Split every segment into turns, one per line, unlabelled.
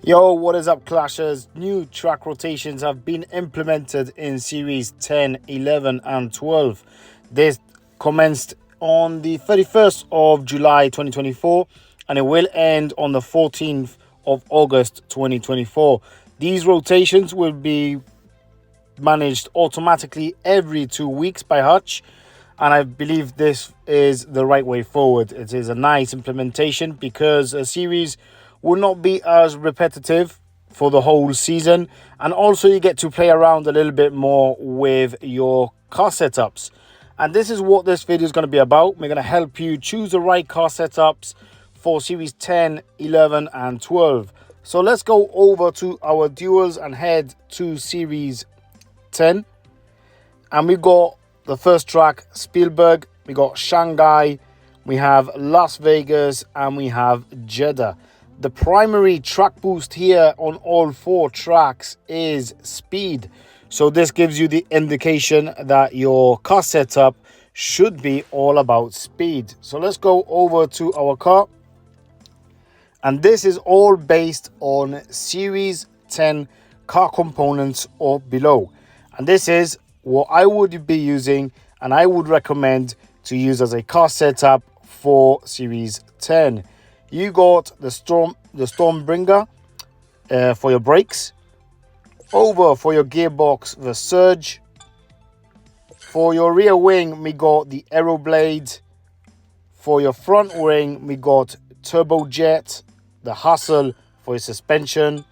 Yo, what is up, Clashers? New track rotations have been implemented in Series 10, 11 and 12. This commenced on the 31st of July 2024 and it will end on the 14th of August 2024. These rotations will be managed automatically every 2 weeks by Hutch, and I believe this is the right way forward. It is a nice implementation because a series will not be as repetitive for the whole season, and also you get to play around a little bit more with your car setups. And this is what this video is going to be about. We're going to help you choose the right car setups for Series 10, 11 and 12. So let's go over to our duels and head to Series 10. And we got the first track, Spielberg, we got Shanghai, we have Las Vegas, and we have Jeddah. The primary track boost here on all four tracks is speed. So this gives you the indication that your car setup should be all about speed. So let's go over to our car. And this is all based on Series 10 car components or below. And this is what I would be using and I would recommend to use as a car setup for Series 10. You got the Stormbringer for your brakes. Over for your gearbox, the Surge. For your rear wing, we got the Aeroblade. For your front wing, we got Turbojet, the Hustle for your suspension.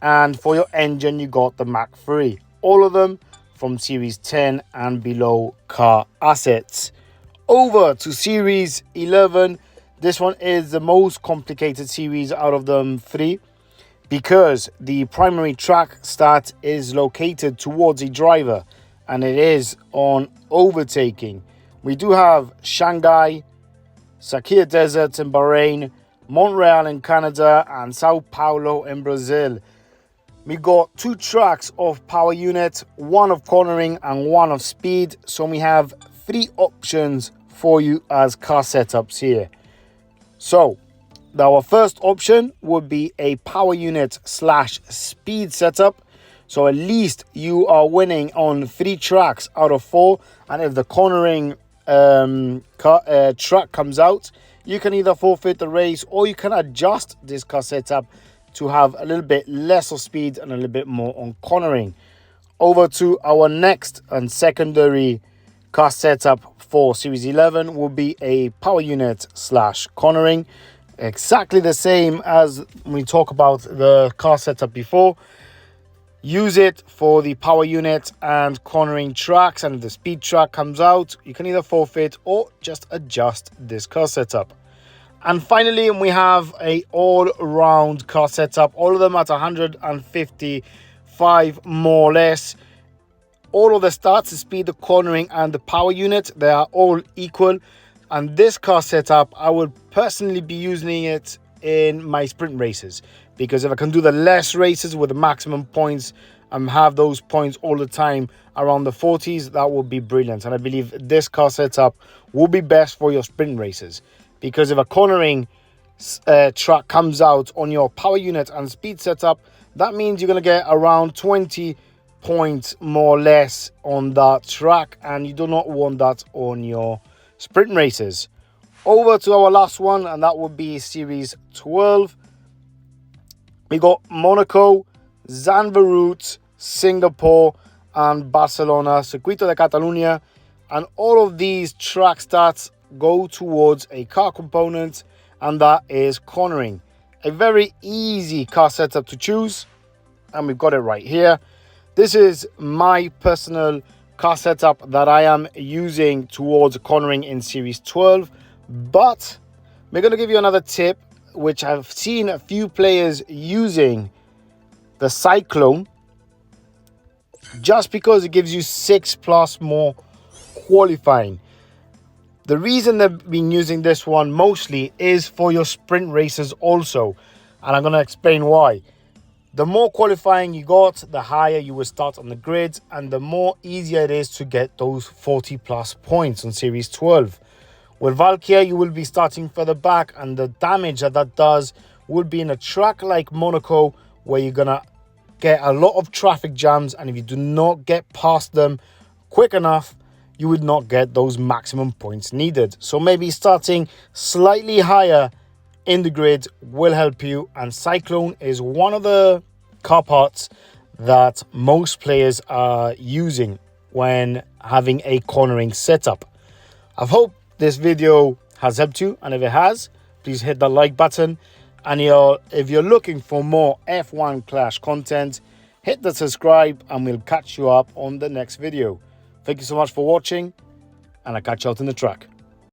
And for your engine, you got the Mach 3. All of them from Series 10 and below car assets. Over to Series 11. This one is the most complicated series out of them three because the primary track start is located towards a driver and it is on overtaking. We do have Shanghai, Sakir Desert in Bahrain, Montreal in Canada, and Sao Paulo in Brazil. We got two tracks of power unit, one of cornering and one of speed. So we have three options for you as car setups here. So our first option would be a power unit / speed setup. So at least you are winning on 3 tracks out of 4. And if the cornering track comes out, you can either forfeit the race or you can adjust this car setup to have a little bit less of speed and a little bit more on cornering. Over to our next and secondary car setup for Series 11 will be a power unit / cornering. Exactly the same as we talk about the car setup before. Use it for the power unit and cornering tracks, and if the speed track comes out, you can either forfeit or just adjust this car setup. And finally, we have a all-round car setup, all of them at 155 more or less. All of the stats, the speed, the cornering, and the power unit, they are all equal. And this car setup, I would personally be using it in my sprint races. Because if I can do the less races with the maximum points and have those points all the time around the 40s, that would be brilliant. And I believe this car setup will be best for your sprint races. Because if a cornering track comes out on your power unit and speed setup, that means you're going to get around 20 points more or less on that track, and you do not want that on your sprint races. Over to our last one, and that would be Series 12. We got Monaco, Zandvoort, Singapore, and Barcelona, Circuito de Catalunya, and all of these track stats go towards a car component, and that is cornering. A very easy car setup to choose, and we've got it right here. This is my personal car setup that I am using towards cornering in Series 12, but we're going to give you another tip, which I've seen a few players using the Cyclone, just because it gives you 6+ more qualifying. The reason they've been using this one mostly is for your sprint races also. And I'm going to explain why. The more qualifying you got, the higher you will start on the grid. And the more easier it is to get those 40+ points on Series 12. With Valkyrie, you will be starting further back. And the damage that does would be in a track like Monaco, where you're gonna get a lot of traffic jams, and if you do not get past them quick enough, you would not get those maximum points needed. So maybe starting slightly higher in the grid will help you, and Cyclone is one of the car parts that most players are using when having a cornering setup. I hope this video has helped you, and if it has, please hit that like button. And if you're looking for more F1 Clash content, hit the subscribe, and we'll catch you up on the next video. Thank you so much for watching, and I'll catch you out in the track.